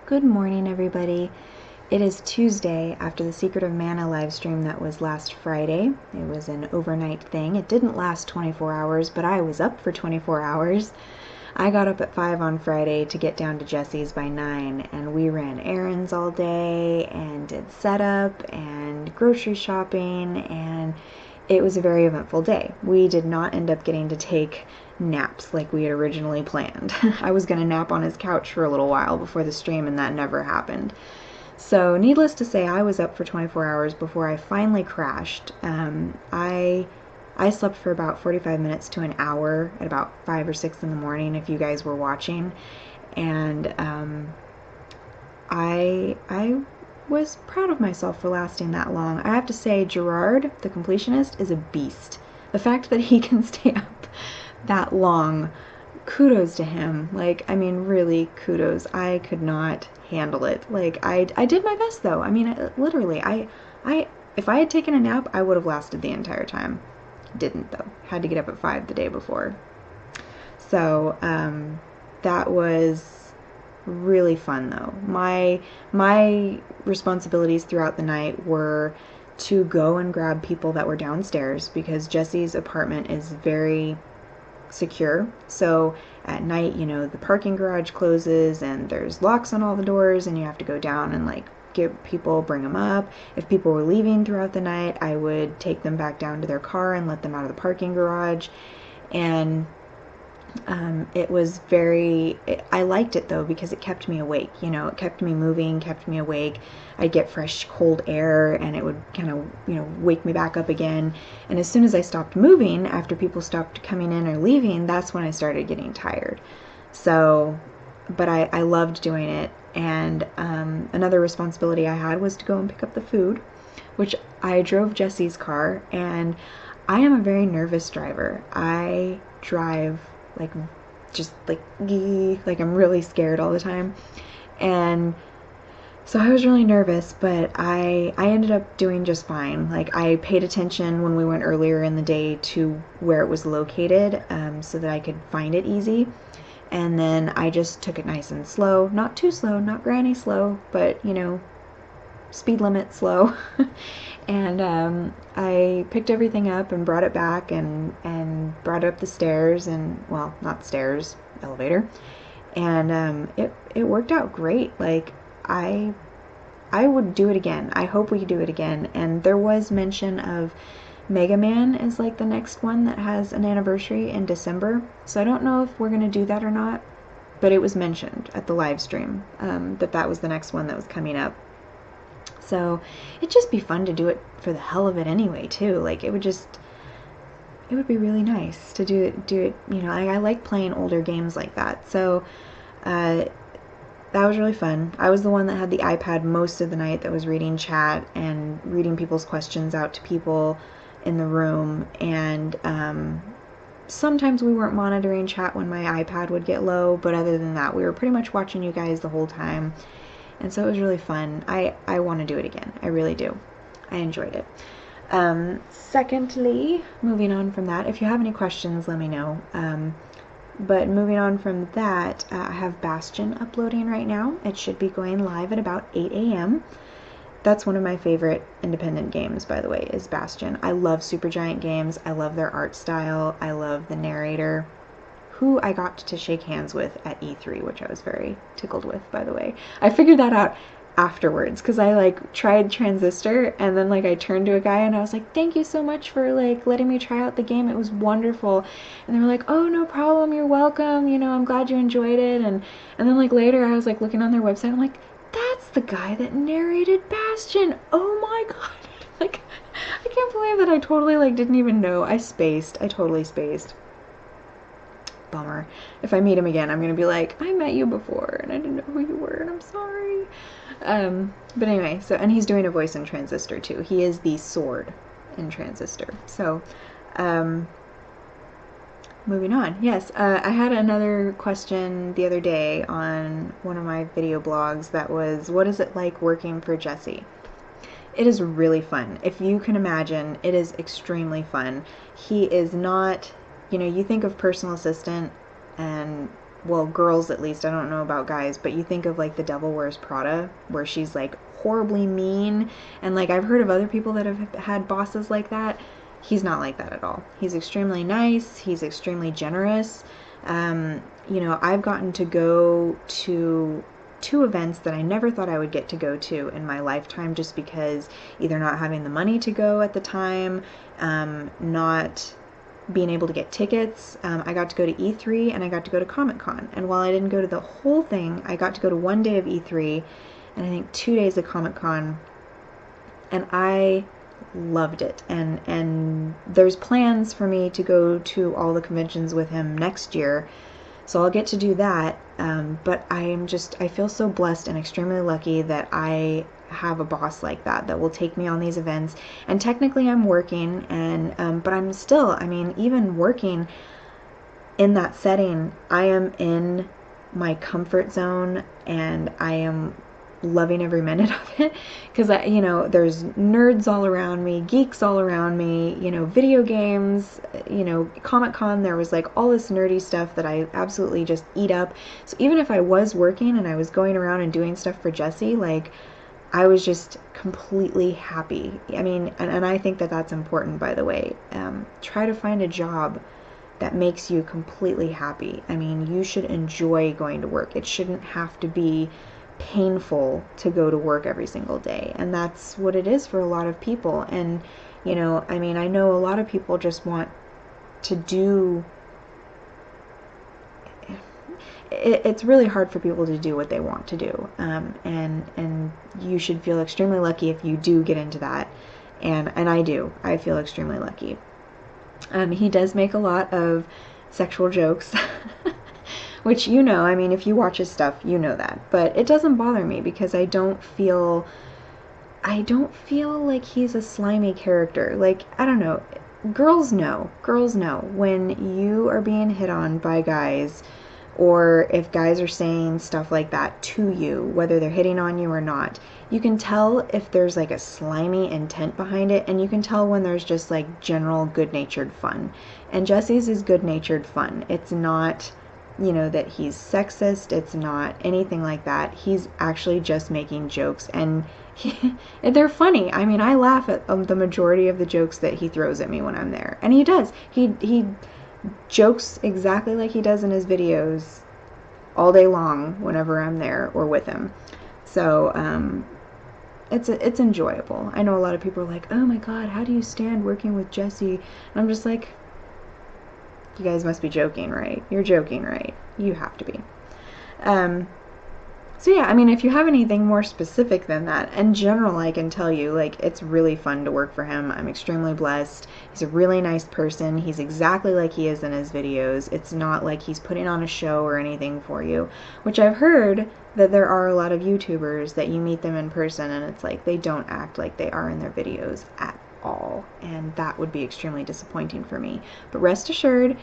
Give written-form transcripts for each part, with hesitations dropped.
Good morning, everybody. It is Tuesday after the Secret of Mana live stream that was last Friday. It was an overnight thing. It didn't last 24 hours, but I was up for 24 hours. I got up at 5 on Friday to get down to Jesse's by 9, and we ran errands all day and did setup and grocery shopping, and it was a very eventful day. We did not end up getting to take naps like we had originally planned. I was going to nap on his couch for a little while before the stream, and that never happened. So needless to say, I was up for 24 hours before I finally crashed. I slept for about 45 minutes to an hour at about 5 or 6 in the morning if you guys were watching, and I was proud of myself for lasting that long. I have to say, Gerard, the completionist, is a beast. The fact that he can stay up that long, kudos to him. Like, I mean, really, kudos. I could not handle it. Like, I did my best, though. I mean, literally, if I had taken a nap, I would have lasted the entire time. Didn't, though. Had to get up at 5 the day before. So, that was really fun, though. My responsibilities throughout the night were to go and grab people that were downstairs, because Jesse's apartment is very secure. So at night, you know, the parking garage closes and there's locks on all the doors, and you have to go down and like get people, bring them up. If people were leaving throughout the night, I would take them back down to their car and let them out of the parking garage. And it was I liked it though, because it kept me awake. You know, it kept me moving, kept me awake. I'd get fresh, cold air, and it would kind of, you know, wake me back up again. And as soon as I stopped moving, after people stopped coming in or leaving, that's when I started getting tired. So, but I loved doing it. And another responsibility I had was to go and pick up the food, which I drove Jesse's car, and I am a very nervous driver. I drive like I'm really scared all the time, and so I was really nervous, but I ended up doing just fine. Like, I paid attention when we went earlier in the day to where it was located, so that I could find it easy, and then I just took it nice and slow. Not too slow, not granny slow, but, you know, speed limit slow. And I picked everything up and brought it back and brought it up the stairs, and, well, not stairs, elevator. And it worked out great. Like, I would do it again. I hope we do it again. And there was mention of Mega Man is like the next one that has an anniversary in December. So I don't know if we're going to do that or not, but it was mentioned at the live stream that was the next one that was coming up. So it'd just be fun to do it for the hell of it anyway, too. Like, it would be really nice to do it, you know, I like playing older games like that. So that was really fun. I was the one that had the iPad most of the night, that was reading chat and reading people's questions out to people in the room. And sometimes we weren't monitoring chat when my iPad would get low, but other than that, we were pretty much watching you guys the whole time. And so it was really fun. I want to do it again. I really do. I enjoyed it. Secondly, moving on from that, if you have any questions, let me know. But moving on from that, I have Bastion uploading right now. It should be going live at about 8 a.m. That's one of my favorite independent games, by the way, is Bastion. I love Supergiant games. I love their art style. I love the narrator, who I got to shake hands with at E3, which I was very tickled with, by the way. I figured that out afterwards, because I like tried Transistor, and then like I turned to a guy and I was like, thank you so much for like letting me try out the game, it was wonderful. And they were like, oh, no problem, you're welcome, you know, I'm glad you enjoyed it. And then like later I was like looking on their website, I'm like, that's the guy that narrated Bastion. Oh my god. Like, I can't believe that I totally like didn't even know. I totally spaced. Bummer. If I meet him again, I'm gonna be like, I met you before and I didn't know who you were, and I'm sorry. But anyway, so, and he's doing a voice in Transistor too. He is the sword in Transistor. So moving on. Yes, I had another question the other day on one of my video blogs that was, what is it like working for Jesse? It is really fun. If you can imagine, it is extremely fun. He is not, you know, you think of personal assistant and well, girls at least, I don't know about guys, but you think of like The Devil Wears Prada, where she's like horribly mean, and like I've heard of other people that have had bosses like that. He's not like that at all. He's extremely nice, he's extremely generous. You know, I've gotten to go to 2 events that I never thought I would get to go to in my lifetime, just because either not having the money to go at the time, not being able to get tickets. I got to go to E3 and I got to go to Comic-Con. And while I didn't go to the whole thing, I got to go to 1 day of E3 and I think 2 days of Comic-Con. And I loved it. And there's plans for me to go to all the conventions with him next year. So I'll get to do that. But I feel so blessed and extremely lucky that I have a boss like that will take me on these events. And technically I'm working, and but I'm still, I mean, even working in that setting, I am in my comfort zone and I am loving every minute of it, because you know, there's nerds all around me, geeks all around me, you know, video games, you know, Comic-Con, there was like all this nerdy stuff that I absolutely just eat up. So even if I was working and I was going around and doing stuff for Jesse, like I was just completely happy. I mean, and I think that that's important, by the way. Try to find a job that makes you completely happy. I mean, you should enjoy going to work. It shouldn't have to be painful to go to work every single day, and that's what it is for a lot of people. And you know, I mean, I know a lot of people just want to do it's really hard for people to do what they want to do, and you should feel extremely lucky if you do get into that, and I feel extremely lucky. He does make a lot of sexual jokes which, you know, I mean, if you watch his stuff, you know that. But it doesn't bother me because I don't feel like he's a slimy character. Like, I don't know. Girls know when you are being hit on by guys, or if guys are saying stuff like that to you, whether they're hitting on you or not. You can tell if there's like a slimy intent behind it, and you can tell when there's just like general good-natured fun. And Jesse's is good-natured fun. It's not, you know, that he's sexist. It's not anything like that. He's actually just making jokes, and they're funny. I mean, I laugh at the majority of the jokes that he throws at me when I'm there. And he does. He jokes exactly like he does in his videos all day long whenever I'm there or with him. So, it's enjoyable. I know a lot of people are like, oh my god, how do you stand working with Jesse? And I'm just like, you guys must be joking, right? You're joking, right? You have to be. So yeah, I mean, if you have anything more specific than that, in general, I can tell you, like, it's really fun to work for him. I'm extremely blessed. He's a really nice person. He's exactly like he is in his videos. It's not like he's putting on a show or anything for you, which I've heard that there are a lot of YouTubers that you meet them in person and it's like they don't act like they are in their videos at all, and that would be extremely disappointing for me. But rest assured,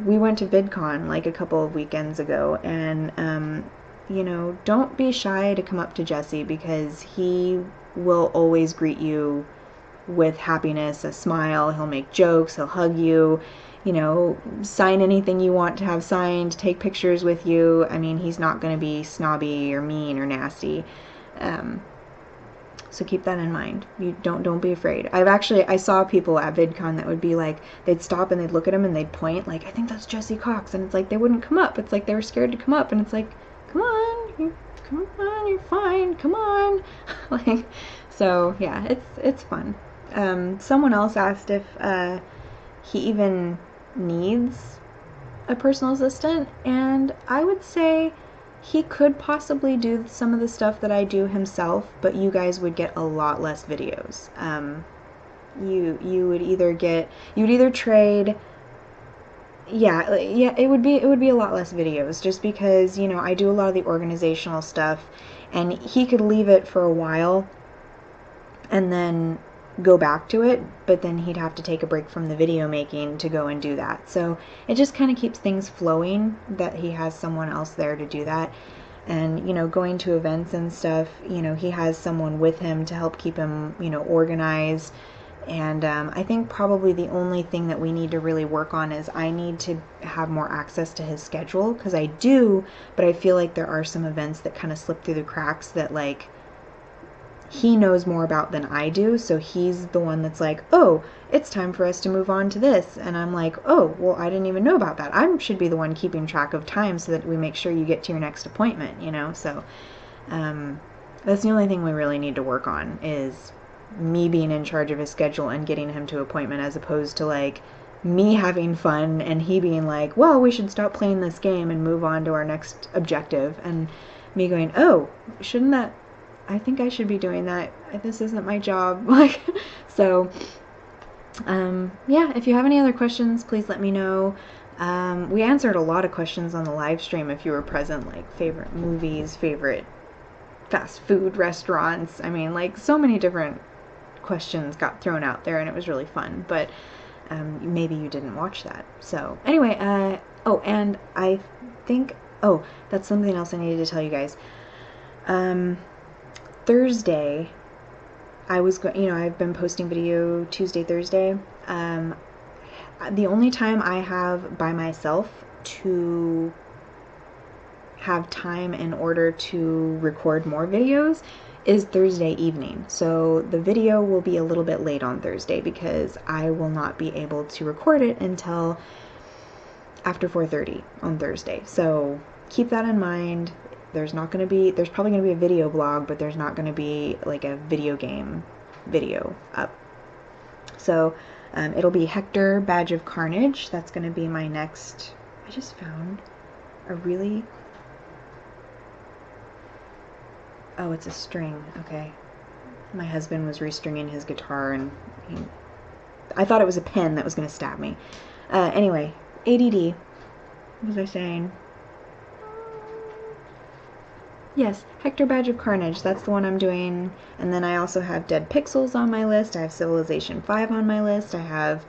we went to VidCon like a couple of weekends ago, and you know, don't be shy to come up to Jesse, because he will always greet you with happiness, a smile. He'll make jokes, he'll hug you, you know, sign anything you want to have signed, take pictures with you. I mean, he's not going to be snobby or mean or nasty. So keep that in mind. You don't be afraid. I saw people at VidCon that would be like, they'd stop and they'd look at him and they'd point like, I think that's Jesse Cox, and it's like they wouldn't come up. It's like they were scared to come up, and it's like, come on, you're fine, come on. Like, so yeah, it's fun. Someone else asked if he even needs a personal assistant, and I would say he could possibly do some of the stuff that I do himself, but you guys would get a lot less videos. You would either trade. Yeah, it would be a lot less videos, just because, you know, I do a lot of the organizational stuff, and he could leave it for a while and then go back to it, but then he'd have to take a break from the video making to go and do that. So it just kind of keeps things flowing that he has someone else there to do that. And, you know, going to events and stuff, you know, he has someone with him to help keep him, you know, organized. And I think probably the only thing that we need to really work on is I need to have more access to his schedule, because I do, but I feel like there are some events that kind of slip through the cracks that like he knows more about than I do. So he's the one that's like, oh, it's time for us to move on to this. And I'm like, oh, well, I didn't even know about that. I should be the one keeping track of time so that we make sure you get to your next appointment, you know? So that's the only thing we really need to work on, is me being in charge of his schedule and getting him to appointment, as opposed to like me having fun and he being like, well, we should stop playing this game and move on to our next objective, and me going, oh, shouldn't that, I think I should be doing that, this isn't my job. Like, so yeah, if you have any other questions, please let me know. We answered a lot of questions on the live stream if you were present, like favorite movies, favorite fast food restaurants. I mean, like, so many different questions got thrown out there, and it was really fun, but maybe you didn't watch that. So anyway, oh, and I think, oh, that's something else I needed to tell you guys. Thursday, I was going, you know, I've been posting video Tuesday, Thursday. The only time I have by myself to have time in order to record more videos is Thursday evening. So the video will be a little bit late on Thursday because I will not be able to record it until after 4:30 on Thursday. So keep that in mind. There's probably going to be a video blog, but there's not going to be like a video game video up. So it'll be Hector Badge of Carnage. That's going to be my next. I just found a really, oh, it's a string. Okay. My husband was restringing his guitar, and I thought it was a pen that was going to stab me. Anyway, ADD. What was I saying? Yes, Hector Badge of Carnage, that's the one I'm doing. And then I also have Dead Pixels on my list. I have Civilization 5 on my list. I have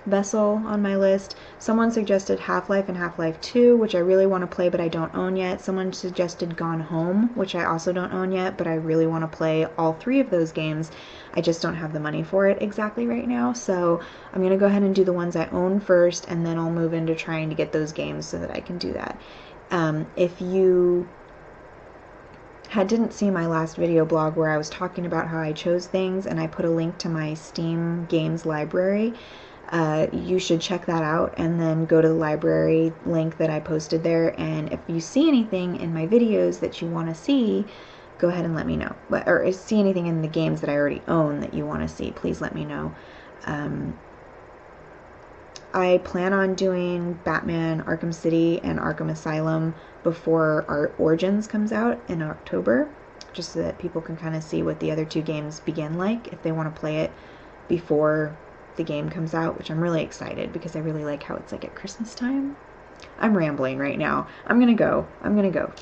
Vessel on my list. Someone suggested Half-Life and Half-Life 2, which I really want to play but I don't own yet. Someone suggested Gone Home, which I also don't own yet, but I really want to play all three of those games. I just don't have the money for it exactly right now, so I'm going to go ahead and do the ones I own first, and then I'll move into trying to get those games so that I can do that. If you didn't see my last video blog where I was talking about how I chose things and I put a link to my Steam games library, you should check that out and then go to the library link that I posted there. And if you see anything in my videos that you want to see, go ahead and let me know. Or see anything in the games that I already own that you want to see, please let me know. I plan on doing Batman Arkham City and Arkham Asylum before our Origins comes out in October, just so that people can kind of see what the other two games begin like if they want to play it before the game comes out, which I'm really excited because I really like how it's like at Christmas time. I'm rambling right now. I'm gonna go.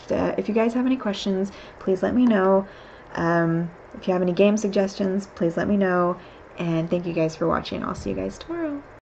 If you guys have any questions, please let me know. If you have any game suggestions, please let me know. And thank you guys for watching. I'll see you guys tomorrow.